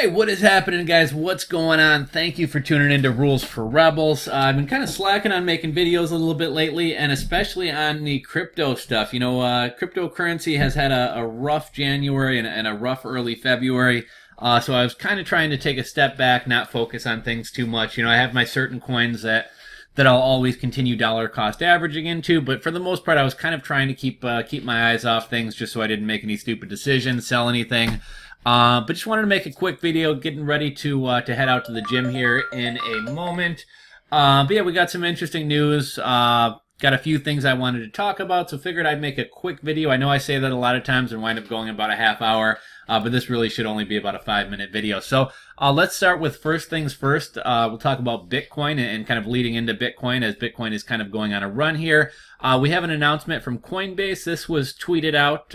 Hey, what is happening, guys? What's going on? Thank you for tuning into Rules for Rebels. I've been kind of slacking on making videos a little bit lately, and especially on the crypto stuff. You know, cryptocurrency has had a rough January and a rough early February. So I was kind of trying to take a step back, not focus on things too much. You know, I have my certain coins that I'll always continue dollar cost averaging into, but for the most part, I was kind of trying to keep my eyes off things just so I didn't make any stupid decisions, sell anything. But just wanted to make a quick video, getting ready to head out to the gym here in a moment. But yeah, we got some interesting news. Got a few things I wanted to talk about, so figured I'd make a quick video. I know I say that a lot of times and wind up going about a half hour, but this really should only be about a 5-minute video. So let's start with first things first. We'll talk about Bitcoin and kind of leading into Bitcoin as Bitcoin is kind of going on a run here. We have an announcement from Coinbase. This was tweeted out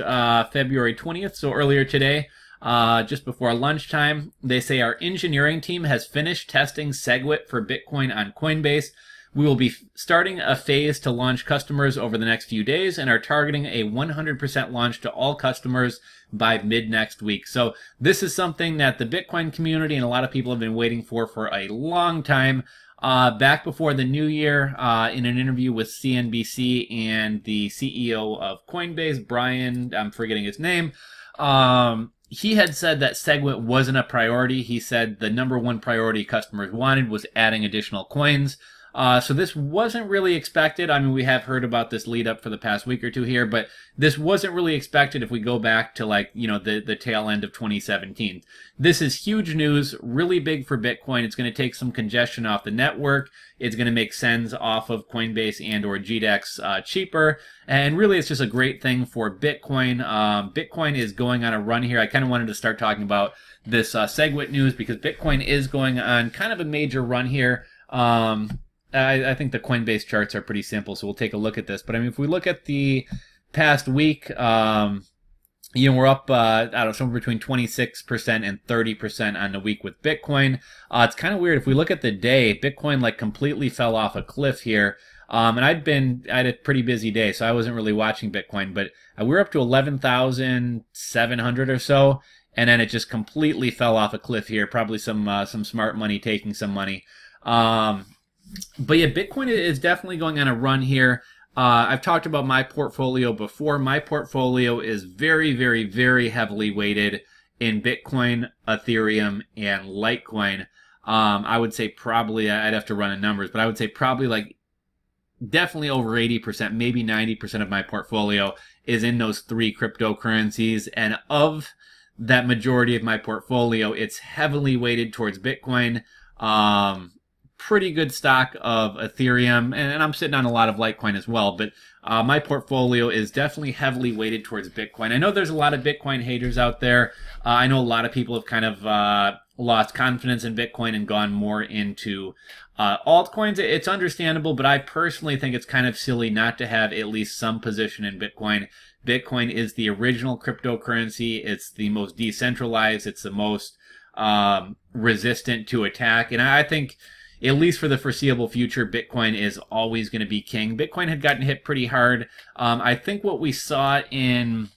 February 20th, so earlier today. Just before lunchtime, they say our engineering team has finished testing Segwit for Bitcoin on Coinbase. We will be starting a phase to launch customers over the next few days and are targeting a 100% launch to all customers by mid next week. So this is something that the Bitcoin community and a lot of people have been waiting for a long time. Back before the new year, in an interview with CNBC and the CEO of Coinbase, Brian, I'm forgetting his name, he had said that Segwit wasn't a priority. He said the number one priority customers wanted was adding additional coins. So this wasn't really expected. I mean, we have heard about this lead up for the past week or two here, but this wasn't really expected if we go back to the tail end of 2017. This is huge news, really big for Bitcoin. It's going to take some congestion off the network. It's going to make sends off of Coinbase and or GDEX cheaper. And really, it's just a great thing for Bitcoin. Bitcoin is going on a run here. I kind of wanted to start talking about this Segwit news because Bitcoin is going on kind of a major run here. I think the Coinbase charts are pretty simple, so we'll take a look at this. But I mean, if we look at the past week, we're up, I don't know, somewhere between 26% and 30% on the week with Bitcoin. It's kind of weird. If we look at the day, Bitcoin completely fell off a cliff here. And I had a pretty busy day, so I wasn't really watching Bitcoin, but we were up to 11,700 or so, and then it just completely fell off a cliff here. Probably some smart money taking some money. But yeah, Bitcoin is definitely going on a run here. I've talked about my portfolio before. My portfolio is very, very, very heavily weighted in Bitcoin, Ethereum, and Litecoin. I would say probably, I'd have to run the numbers, but I would say probably definitely over 80%, maybe 90% of my portfolio is in those three cryptocurrencies. And of that majority of my portfolio, it's heavily weighted towards Bitcoin. Pretty good stock of Ethereum, and I'm sitting on a lot of Litecoin as well, but my portfolio is definitely heavily weighted towards Bitcoin. I know there's a lot of Bitcoin haters out there. I know a lot of people have kind of lost confidence in Bitcoin and gone more into altcoins. It's understandable, but I personally think it's kind of silly not to have at least some position in Bitcoin. Bitcoin is the original cryptocurrency. It's the most decentralized. It's the most resistant to attack, and I think, at least for the foreseeable future, Bitcoin is always going to be king. Bitcoin had gotten hit pretty hard. I think what we saw in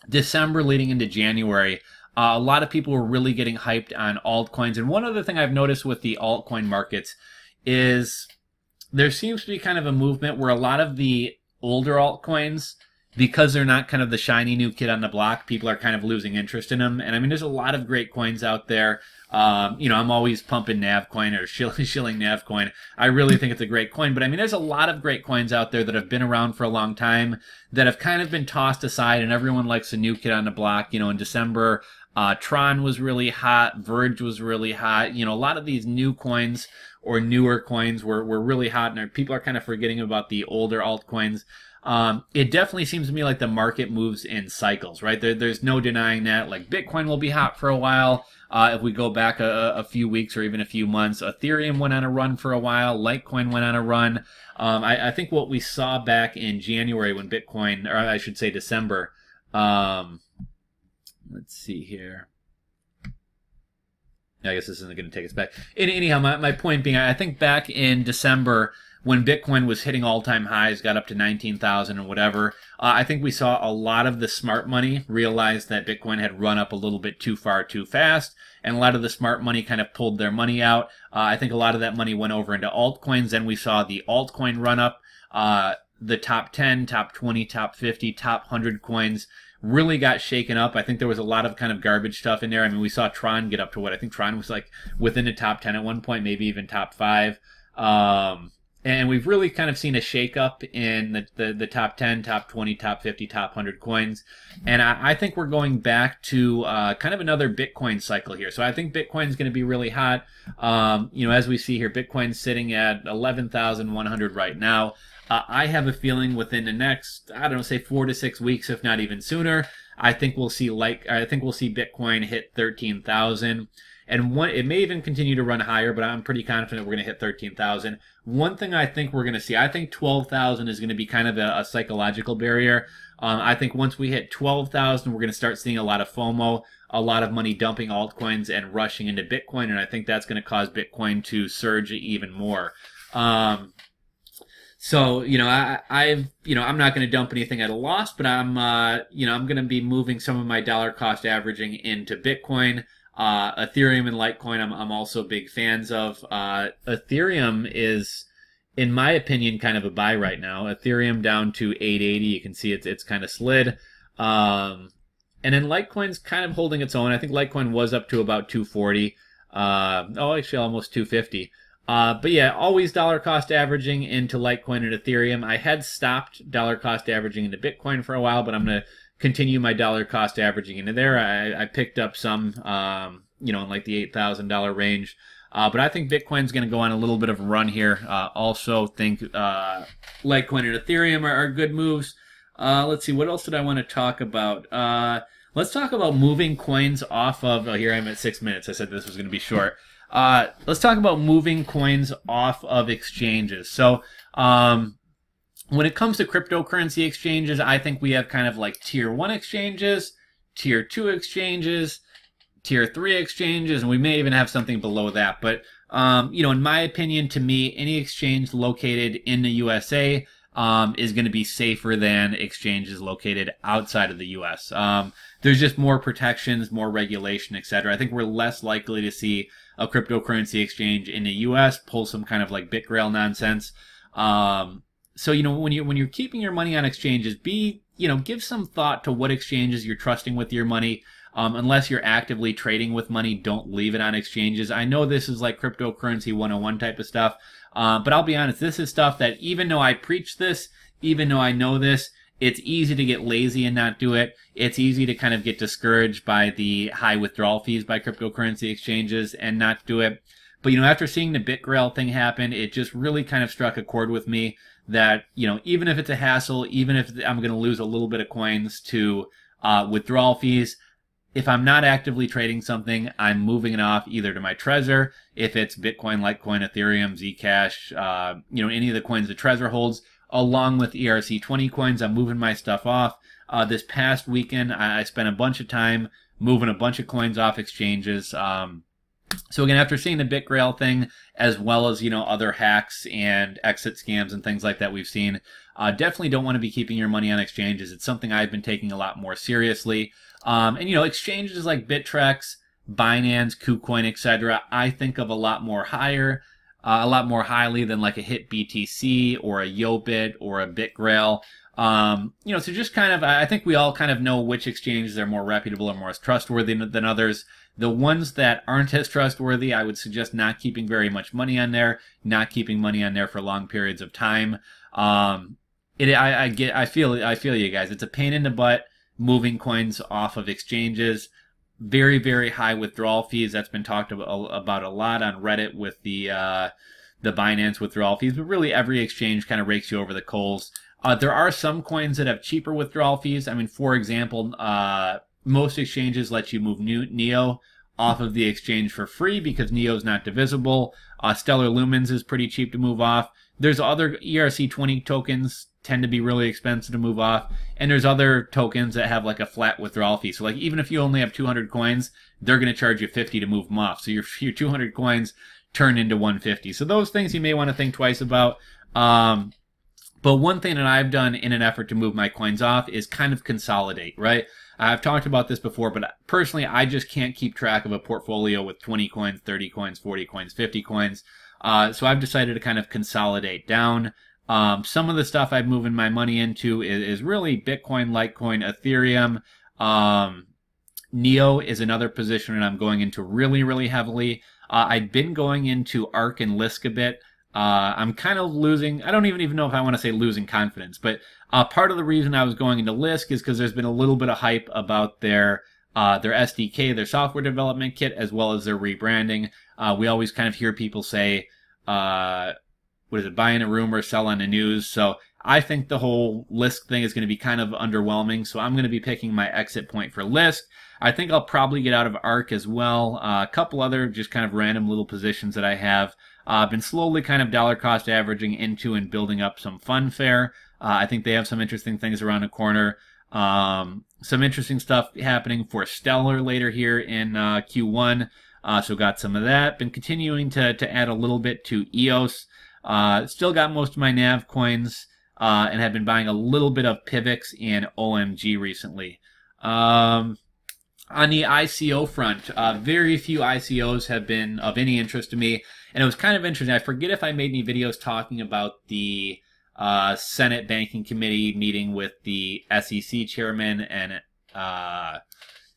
December leading into January, a lot of people were really getting hyped on altcoins. And one other thing I've noticed with the altcoin markets is there seems to be kind of a movement where a lot of the older altcoins, because they're not kind of the shiny new kid on the block, people are kind of losing interest in them. And I mean, there's a lot of great coins out there. I'm always pumping Navcoin or shilling Navcoin. I really think it's a great coin. But I mean, there's a lot of great coins out there that have been around for a long time that have kind of been tossed aside, and everyone likes a new kid on the block. You know, in December, Tron was really hot. Verge was really hot. You know, a lot of these new coins or newer coins were really hot, and people are kind of forgetting about the older altcoins. It definitely seems to me like the market moves in cycles, right? There's no denying that. Like Bitcoin will be hot for a while. If we go back a few weeks or even a few months, Ethereum went on a run for a while. Litecoin went on a run. I think what we saw back in January when Bitcoin, or I should say December, let's see here. I guess this isn't going to take us back. Anyhow, my point being, I think back in December, when Bitcoin was hitting all-time highs, got up to 19,000 and whatever, I think we saw a lot of the smart money realize that Bitcoin had run up a little bit too far too fast, and a lot of the smart money kind of pulled their money out. I think a lot of that money went over into altcoins. Then we saw the altcoin run up. The top 10, top 20, top 50, top 100 coins really got shaken up. I think there was a lot of kind of garbage stuff in there. I mean, we saw Tron get up to what? I think Tron was like within the top 10 at one point, maybe even top 5. And we've really kind of seen a shakeup in the top 10, top 20, top 50, top 100 coins. And I think we're going back to kind of another Bitcoin cycle here. So I think Bitcoin's going to be really hot. As we see here, Bitcoin's sitting at 11,100 right now. I have a feeling within the next, I don't know, say 4 to 6 weeks, if not even sooner, I think we'll see Bitcoin hit 13,000. And it may even continue to run higher, but I'm pretty confident we're going to hit 13,000. One thing I think we're going to see, I think 12,000 is going to be kind of a psychological barrier. I think once we hit 12,000, we're going to start seeing a lot of FOMO, a lot of money dumping altcoins and rushing into Bitcoin, and I think that's going to cause Bitcoin to surge even more. So, I'm not going to dump anything at a loss, but I'm going to be moving some of my dollar cost averaging into Bitcoin. Ethereum and Litecoin, I'm also big fans of. Ethereum is, in my opinion, kind of a buy right now. Ethereum down to 880. You can see it's kind of slid. And then Litecoin's kind of holding its own. I think Litecoin was up to about 240. Actually almost 250. But yeah, always dollar cost averaging into Litecoin and Ethereum. I had stopped dollar cost averaging into Bitcoin for a while, but I'm going to continue my dollar cost averaging into there. I picked up some, in like the $8,000 range. But I think Bitcoin's going to go on a little bit of a run here. Also think Litecoin and Ethereum are good moves. Let's see, what else did I want to talk about? Let's talk about moving coins off of, here I'm at 6 minutes. I said this was going to be short. Let's talk about moving coins off of exchanges. So, when it comes to cryptocurrency exchanges, I think we have kind of like tier 1 exchanges, tier 2 exchanges, tier 3 exchanges, and we may even have something below that. But, in my opinion, to me, any exchange located in the USA is going to be safer than exchanges located outside of the US. There's just more protections, more regulation, etc. I think we're less likely to see a cryptocurrency exchange in the US pull some kind of like BitGrail nonsense. So, when you're keeping your money on exchanges, give some thought to what exchanges you're trusting with your money. Unless you're actively trading with money, don't leave it on exchanges. I know this is like cryptocurrency 101 type of stuff. But I'll be honest, this is stuff that even though I preach this, even though I know this, it's easy to get lazy and not do it. It's easy to kind of get discouraged by the high withdrawal fees by cryptocurrency exchanges and not do it. But, after seeing the BitGrail thing happen, it just really kind of struck a chord with me that, even if it's a hassle, even if I'm going to lose a little bit of coins to withdrawal fees, if I'm not actively trading something, I'm moving it off either to my Trezor, if it's Bitcoin, Litecoin, Ethereum, Zcash, any of the coins that Trezor holds, along with ERC20 coins, I'm moving my stuff off. This past weekend, I spent a bunch of time moving a bunch of coins off exchanges. So again, after seeing the BitGrail thing, as well as, other hacks and exit scams and things like that we've seen, definitely don't want to be keeping your money on exchanges. It's something I've been taking a lot more seriously. Exchanges like Bittrex, Binance, KuCoin, etc., I think of a lot more highly than like a HitBTC or a Yobit or a BitGrail. So just kind of, I think we all kind of know which exchanges are more reputable or more trustworthy than others. The ones that aren't as trustworthy, I would suggest not keeping very much money on there, not keeping money on there for long periods of time. I feel you guys. It's a pain in the butt moving coins off of exchanges. Very, very high withdrawal fees. That's been talked about a lot on Reddit with the Binance withdrawal fees, but really every exchange kind of rakes you over the coals. There are some coins that have cheaper withdrawal fees. I mean, for example, most exchanges let you move Neo off of the exchange for free because Neo's not divisible. Stellar Lumens is pretty cheap to move off. There's other ERC20 tokens tend to be really expensive to move off. And there's other tokens that have like a flat withdrawal fee. So like even if you only have 200 coins, they're going to charge you 50 to move them off. So your 200 coins turn into 150. So those things you may want to think twice about. But one thing that I've done in an effort to move my coins off is kind of consolidate, right? I've talked about this before, but personally, I just can't keep track of a portfolio with 20 coins, 30 coins, 40 coins, 50 coins. So I've decided to kind of consolidate down. Some of the stuff I'm moving my money into is really Bitcoin, Litecoin, Ethereum. Neo is another position that I'm going into really, really heavily. I've been going into ARK and Lisk a bit. I'm kind of losing, I don't even know if I want to say losing confidence, but part of the reason I was going into Lisk is because there's been a little bit of hype about their SDK, their software development kit, as well as their rebranding. We always kind of hear people say, what is it, buy in a rumor, sell on the news. So I think the whole Lisk thing is going to be kind of underwhelming. So I'm going to be picking my exit point for Lisk. I think I'll probably get out of ARK as well. A couple other just kind of random little positions that I have. I've been slowly kind of dollar cost averaging into and building up some Funfair. I think they have some interesting things around the corner. Some interesting stuff happening for Stellar later here in Q1. So got some of that. Been continuing to add a little bit to EOS. Still got most of my NAV coins and have been buying a little bit of Pivx and OMG recently. On the ICO front, very few ICOs have been of any interest to me. And it was kind of interesting. I forget if I made any videos talking about the Senate Banking Committee meeting with the SEC chairman and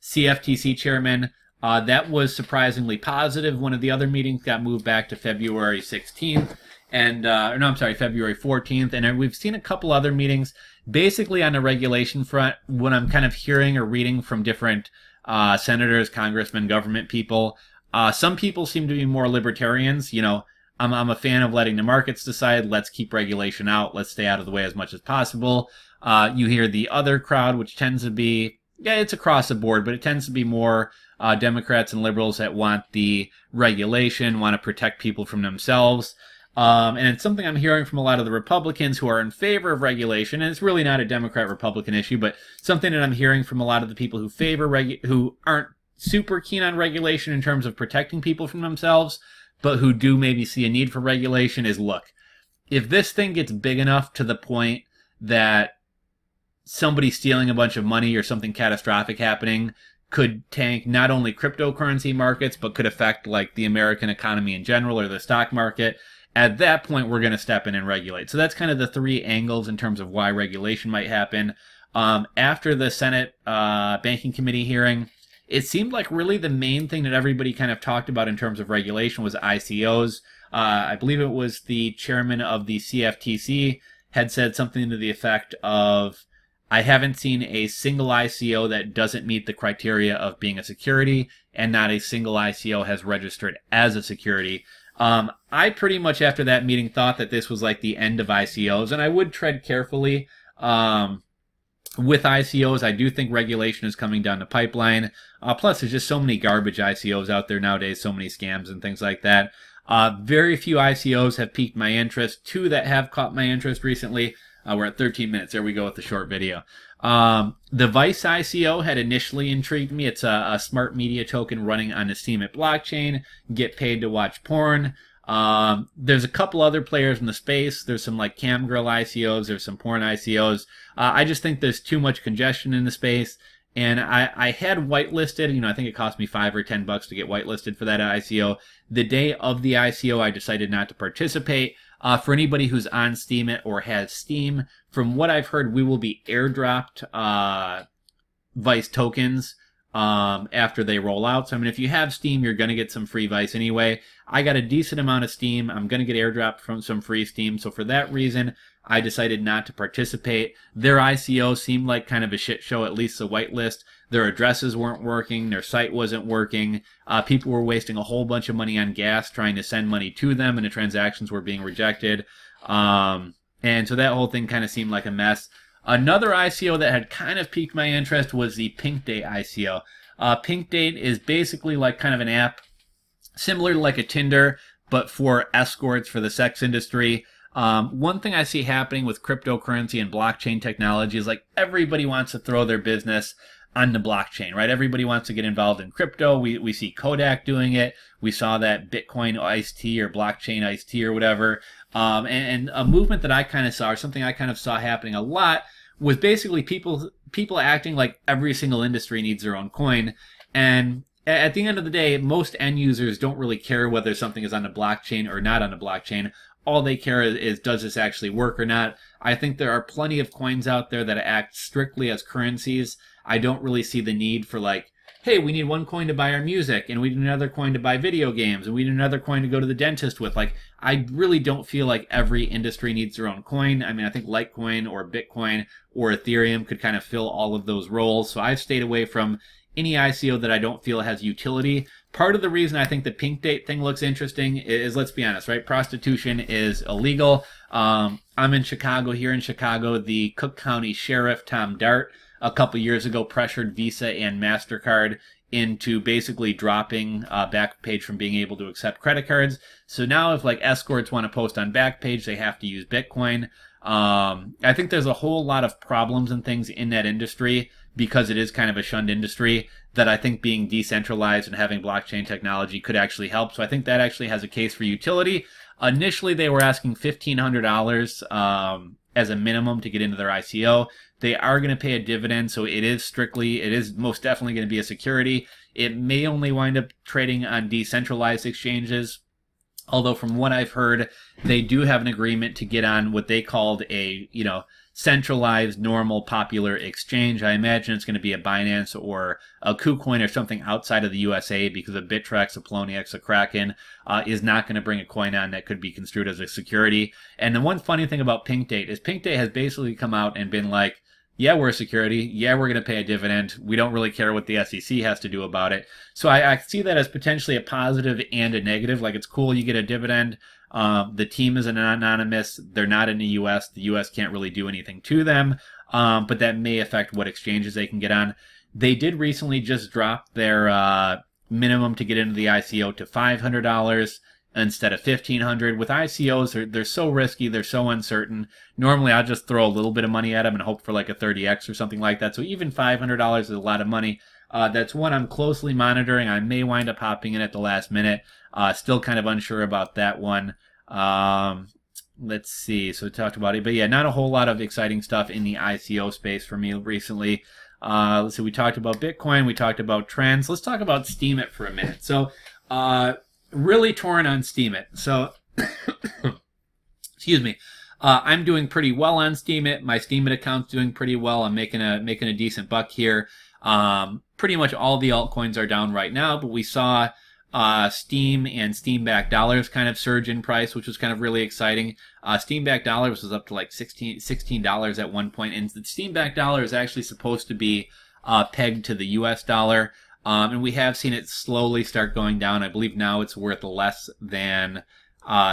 CFTC chairman. That was surprisingly positive. One of the other meetings got moved back to February 16th. February 14th. And we've seen a couple other meetings. Basically on the regulation front, what I'm kind of hearing or reading from different senators, congressmen, government people, some people seem to be more libertarians. You know, I'm a fan of letting the markets decide. Let's keep regulation out. Let's stay out of the way as much as possible. You hear the other crowd, which tends to be, it's across the board, but it tends to be more Democrats and liberals that want the regulation, want to protect people from themselves. And it's something I'm hearing from a lot of the Republicans who are in favor of regulation, and it's really not a Democrat-Republican issue, but something that I'm hearing from a lot of the people who who aren't super keen on regulation in terms of protecting people from themselves, but who do maybe see a need for regulation is, look, if this thing gets big enough to the point that somebody stealing a bunch of money or something catastrophic happening could tank not only cryptocurrency markets, but could affect like the American economy in general or the stock market, at that point, we're going to step in and regulate. So that's kind of the three angles in terms of why regulation might happen. After the Senate Banking Committee hearing, it seemed like really the main thing that everybody kind of talked about in terms of regulation was ICOs. I believe it was the chairman of the CFTC had said something to the effect of, I haven't seen a single ICO that doesn't meet the criteria of being a security, and not a single ICO has registered as a security. I pretty much after that meeting thought that this was like the end of ICOs, and I would tread carefully with ICOs. I do think regulation is coming down the pipeline. Plus, there's just so many garbage ICOs out there nowadays, so many scams and things like that. Very few ICOs have piqued my interest. Two that have caught my interest recently. We're at 13 minutes. There we go with the short video. The Vice ICO had initially intrigued me. It's a smart media token running on the Steemit blockchain. Get paid to watch porn. There's a couple other players in the space. There's some like cam girl ICOs. There's some porn ICOs. I just think there's too much congestion in the space. And I had whitelisted, I think it cost me $5 or $10 to get whitelisted for that ICO. The day of the ICO, I decided not to participate. For anybody who's on Steemit or has Steem, from what I've heard, we will be airdropped Vice tokens after they roll out. So, I mean, if you have Steem, you're going to get some free Vice anyway. I got a decent amount of Steem. I'm going to get airdropped from some free Steem. So for that reason, I decided not to participate. Their ICO seemed like kind of a shit show, at least the whitelist. Their addresses weren't working. Their site wasn't working. People were wasting a whole bunch of money on gas trying to send money to them, and the transactions were being rejected. And so that whole thing kind of seemed like a mess. Another ICO that had kind of piqued my interest was the Pink Date ICO. Pink Date is basically like kind of an app similar to like a Tinder, but for escorts for the sex industry. One thing I see happening with cryptocurrency and blockchain technology is like everybody wants to throw their business on the blockchain, right? Everybody wants to get involved in crypto. We see Kodak doing it. We saw that Bitcoin iced tea or blockchain iced tea or whatever. And a movement that I kind of saw, or something I kind of saw happening a lot, was basically people acting like every single industry needs their own coin. And at the end of the day, most end users don't really care whether something is on a blockchain or not on a blockchain. All they care is does this actually work or not? I think there are plenty of coins out there that act strictly as currencies. I don't really see the need for like, hey, we need one coin to buy our music, and we need another coin to buy video games, and we need another coin to go to the dentist with. Like, I really don't feel like every industry needs their own coin. I mean, I think Litecoin or Bitcoin or Ethereum could kind of fill all of those roles. So I've stayed away from any ICO that I don't feel has utility. Part of the reason I think the pink date thing looks interesting is, let's be honest, right? Prostitution is illegal. I'm in Chicago. Here in Chicago, the Cook County Sheriff, Tom Dart, a couple years ago pressured Visa and MasterCard into basically dropping Backpage from being able to accept credit cards. So now if like escorts want to post on Backpage, they have to use Bitcoin. I think there's a whole lot of problems and things in that industry because it is kind of a shunned industry that I think being decentralized and having blockchain technology could actually help. So I think that actually has a case for utility. Initially, they were asking $1,500 as a minimum to get into their ICO. They are going to pay a dividend, so it is most definitely going to be a security. It may only wind up trading on decentralized exchanges, although from what I've heard, they do have an agreement to get on what they called a, centralized, normal, popular exchange. I imagine it's going to be a Binance or a KuCoin or something outside of the USA, because a Bittrex, a Poloniex, a Kraken is not going to bring a coin on that could be construed as a security. And the one funny thing about Pink Date is Pink Date has basically come out and been like, yeah, we're a security. Yeah, we're going to pay a dividend. We don't really care what the SEC has to do about it. So I see that as potentially a positive and a negative. Like, it's cool you get a dividend. The team is anonymous. They're not in the U.S. The U.S. can't really do anything to them. But that may affect what exchanges they can get on. They did recently just drop their minimum to get into the ICO to $500 instead of $1,500. With ICOs, they're so risky, they're so uncertain. Normally, I'll just throw a little bit of money at them and hope for like a 30x or something like that. So even $500 is a lot of money. That's one I'm closely monitoring. I may wind up hopping in at the last minute. Still kind of unsure about that one. Let's see. So we talked about it. But yeah, not a whole lot of exciting stuff in the ICO space for me recently. Let's see. We talked about Bitcoin. We talked about trends. Let's talk about Steemit for a minute. So really torn on Steemit. So excuse me. I'm doing pretty well on Steemit. My Steemit account's doing pretty well. I'm making a decent buck here. Pretty much all the altcoins are down right now, but we saw Steem and Steam-backed dollars kind of surge in price, which was kind of really exciting. Steam-backed dollars was up to like $16 at one point, and the Steam-backed dollar is actually supposed to be pegged to the US dollar. And we have seen it slowly start going down. I believe now it's worth less than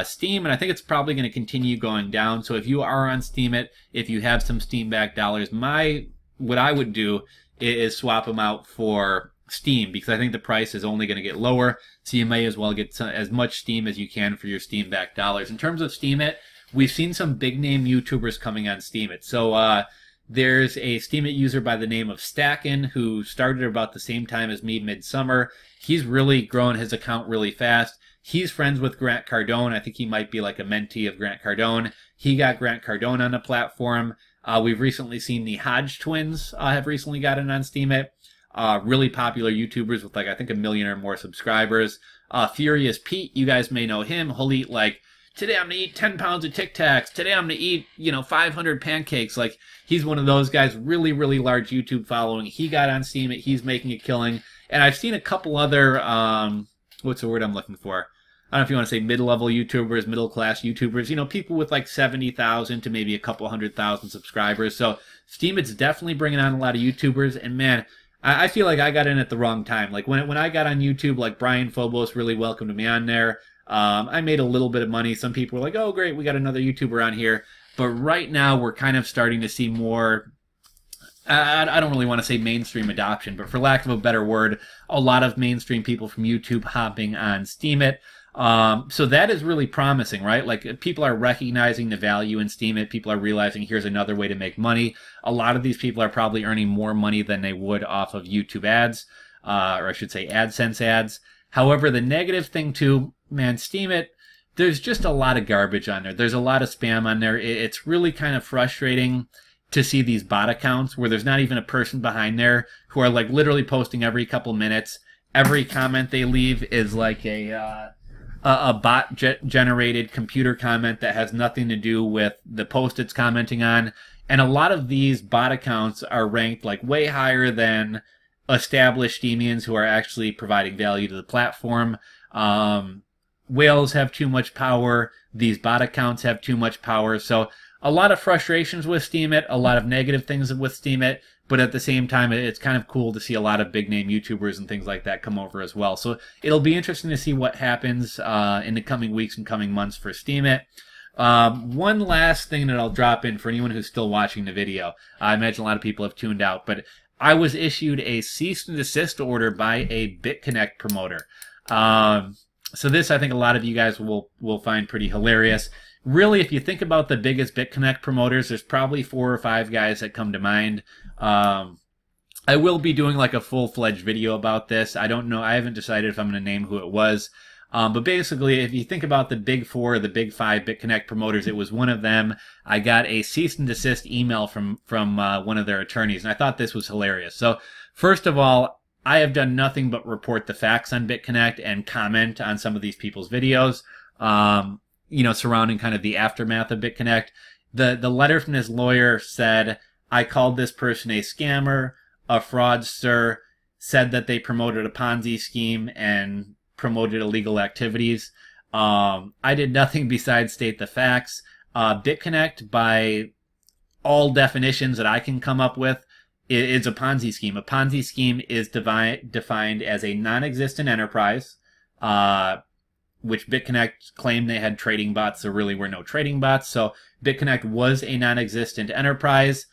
Steem, and I think it's probably going to continue going down. So if you are on Steemit, if you have some Steam-backed dollars, what I would do is swap them out for Steem, because I think the price is only going to get lower, so you may as well get as much Steem as you can for your Steam-backed dollars. In terms of Steemit, we've seen some big-name YouTubers coming on Steemit. So there's a Steemit user by the name of Stackin, who started about the same time as me, midsummer. He's really grown his account really fast. He's friends with Grant Cardone. I think he might be like a mentee of Grant Cardone. He got Grant Cardone on the platform. We've recently seen the Hodge twins have recently gotten on Steemit. Really popular YouTubers with like, I think 1 million or more subscribers. Furious Pete, you guys may know him. He'll eat like, today I'm going to eat 10 pounds of Tic Tacs. Today I'm going to eat, 500 pancakes. Like, he's one of those guys, really, really large YouTube following. He got on Steemit. He's making a killing. And I've seen a couple other, what's the word I'm looking for? I don't know if you want to say mid-level YouTubers, middle-class YouTubers, people with like 70,000 to maybe a couple 100,000 subscribers. So Steemit's definitely bringing on a lot of YouTubers. And man, I feel like I got in at the wrong time. Like when I got on YouTube, like Brian Phobos really welcomed me on there. I made a little bit of money. Some people were like, oh, great, we got another YouTuber on here. But right now we're kind of starting to see more, I don't really want to say mainstream adoption, but for lack of a better word, a lot of mainstream people from YouTube hopping on Steemit. So that is really promising, right? Like, people are recognizing the value in Steemit. People are realizing here's another way to make money. A lot of these people are probably earning more money than they would off of YouTube ads, or I should say AdSense ads. However, the negative thing too, man, Steemit, there's just a lot of garbage on there. There's a lot of spam on there. It's really kind of frustrating to see these bot accounts where there's not even a person behind there who are like literally posting every couple minutes. Every comment they leave is like a bot generated computer comment that has nothing to do with the post it's commenting on. And a lot of these bot accounts are ranked like way higher than established Steemians who are actually providing value to the platform. Whales have too much power. These bot accounts have too much power. So a lot of frustrations with Steemit, a lot of negative things with Steemit, but at the same time, it's kind of cool to see a lot of big name YouTubers and things like that come over as well. So it'll be interesting to see what happens in the coming weeks and coming months for Steemit. One last thing that I'll drop in for anyone who's still watching the video. I imagine a lot of people have tuned out, but I was issued a cease and desist order by a Bitconnect promoter. So this, I think a lot of you guys will find pretty hilarious. Really, if you think about the biggest Bitconnect promoters, there's probably 4 or 5 guys that come to mind. I will be doing like a full-fledged video about this. I don't know. I haven't decided if I'm going to name who it was. But basically, if you think about the big 4, the big 5 Bitconnect promoters, it was one of them. I got a cease and desist email from one of their attorneys, and I thought this was hilarious. So first of all, I have done nothing but report the facts on Bitconnect and comment on some of these people's videos. Surrounding kind of the aftermath of Bitconnect. The letter from his lawyer said, I called this person a scammer, a fraudster, said that they promoted a Ponzi scheme and promoted illegal activities. I did nothing besides state the facts. Bitconnect, by all definitions that I can come up with, is a Ponzi scheme. A Ponzi scheme is defined as a non-existent enterprise, which Bitconnect claimed they had trading bots. There really were no trading bots. So Bitconnect was a non-existent enterprise,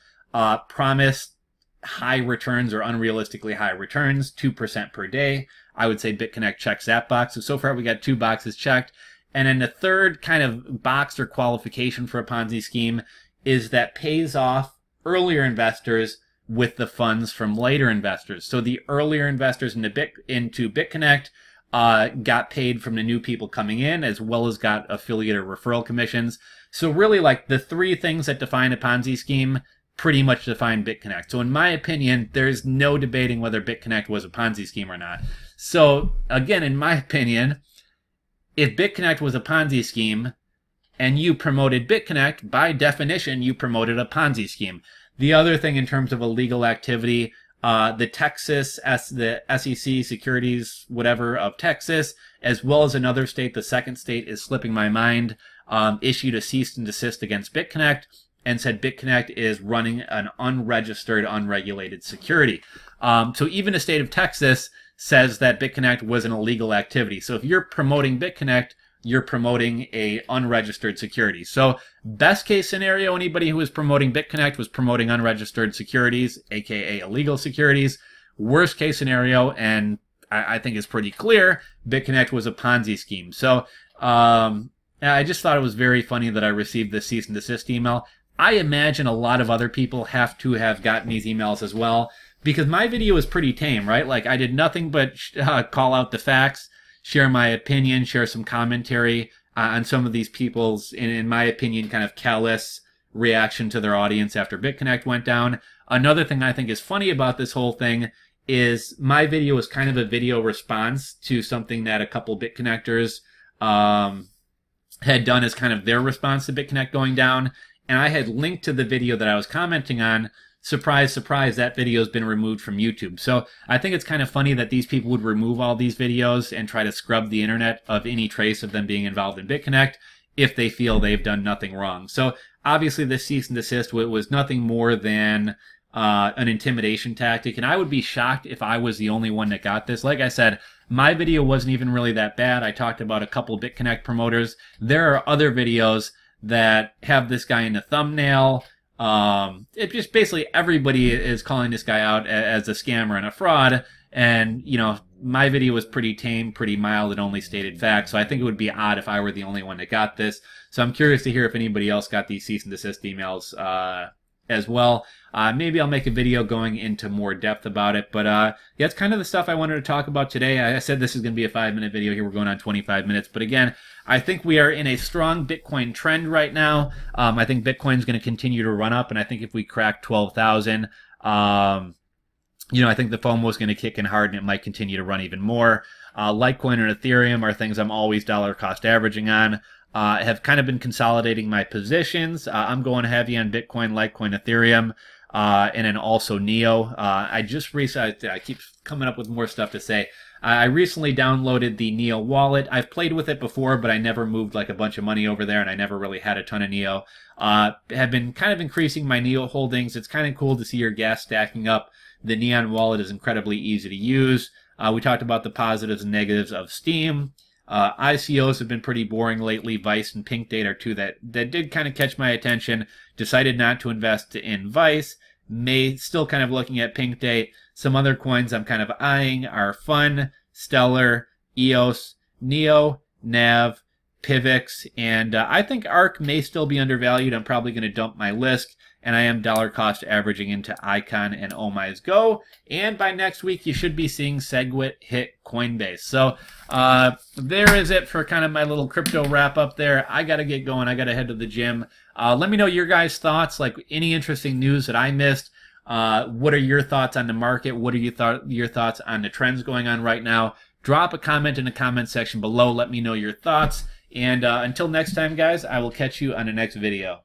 promised high returns or unrealistically high returns, 2% per day. I would say Bitconnect checks that box. So far we got 2 boxes checked. And then the third kind of box or qualification for a Ponzi scheme is that pays off earlier investors with the funds from later investors. So the earlier investors into Bitconnect got paid from the new people coming in, as well as got affiliate or referral commissions. So really, like, the 3 things that define a Ponzi scheme pretty much define Bitconnect. So in my opinion, there's no debating whether Bitconnect was a Ponzi scheme or not. So again, in my opinion, if Bitconnect was a Ponzi scheme and you promoted Bitconnect, by definition, you promoted a Ponzi scheme. The other thing in terms of illegal activity, the SEC, Securities, whatever, of Texas, as well as another state, the second state is slipping my mind, issued a cease and desist against Bitconnect and said Bitconnect is running an unregistered, unregulated security. So even the state of Texas says that Bitconnect was an illegal activity. So if you're promoting Bitconnect, you're promoting a unregistered security. So best case scenario, anybody who was promoting Bitconnect was promoting unregistered securities, aka illegal securities. Worst case scenario, and I think it's pretty clear, Bitconnect was a Ponzi scheme. So I just thought it was very funny that I received this cease and desist email. I imagine a lot of other people have to have gotten these emails as well, because my video is pretty tame, right? Like, I did nothing but call out the facts, share my opinion, share some commentary on some of these people's, in my opinion, kind of callous reaction to their audience after Bitconnect went down. Another thing I think is funny about this whole thing is my video is kind of a video response to something that a couple Bitconnectors had done as kind of their response to Bitconnect going down. And I had linked to the video that I was commenting on. Surprise, surprise, that video has been removed from YouTube. So I think it's kind of funny that these people would remove all these videos and try to scrub the internet of any trace of them being involved in Bitconnect if they feel they've done nothing wrong. So obviously this cease and desist was nothing more than an intimidation tactic. And I would be shocked if I was the only one that got this. Like I said, my video wasn't even really that bad. I talked about a couple Bitconnect promoters. There are other videos that have this guy in the thumbnail. It just basically everybody is calling this guy out as a scammer and a fraud. And, you know, my video was pretty tame, pretty mild, and only stated facts. So I think it would be odd if I were the only one that got this. So I'm curious to hear if anybody else got these cease and desist emails, as well. Maybe I'll make a video going into more depth about it. But yeah, it's kind of the stuff I wanted to talk about today. I said this is going to be a 5-minute video. Here we're going on 25 minutes. But again, I think we are in a strong Bitcoin trend right now. I think Bitcoin is going to continue to run up. And I think if we crack 12,000, I think the FOMO is going to kick in hard and it might continue to run even more. Litecoin and Ethereum are things I'm always dollar cost averaging on. Have kind of been consolidating my positions. I'm going heavy on Bitcoin, Litecoin, Ethereum, and then also Neo. I just recently, I keep coming up with more stuff to say. I recently downloaded the Neo wallet. I've played with it before, but I never moved like a bunch of money over there, and I never really had a ton of Neo. Have been kind of increasing my Neo holdings. It's kind of cool to see your gas stacking up. The Neon wallet is incredibly easy to use. We talked about the positives and negatives of Steam. ICOs have been pretty boring lately. Vice and Pink Date are two that did kind of catch my attention. Decided not to invest in Vice. Still kind of looking at Pink Date. Some other coins I'm kind of eyeing are Fun, Stellar, EOS, Neo, NAV, Pivx, and I think ARK may still be undervalued. I'm probably going to dump my list, and I am dollar cost averaging into Icon and Omize Go. And by next week, you should be seeing Segwit hit Coinbase. So there is it for kind of my little crypto wrap up there. I got to get going. I got to head to the gym. Let me know your guys' thoughts, like any interesting news that I missed. What are your thoughts on the market? What are your thoughts on the trends going on right now? Drop a comment in the comment section below. Let me know your thoughts. And until next time, guys, I will catch you on the next video.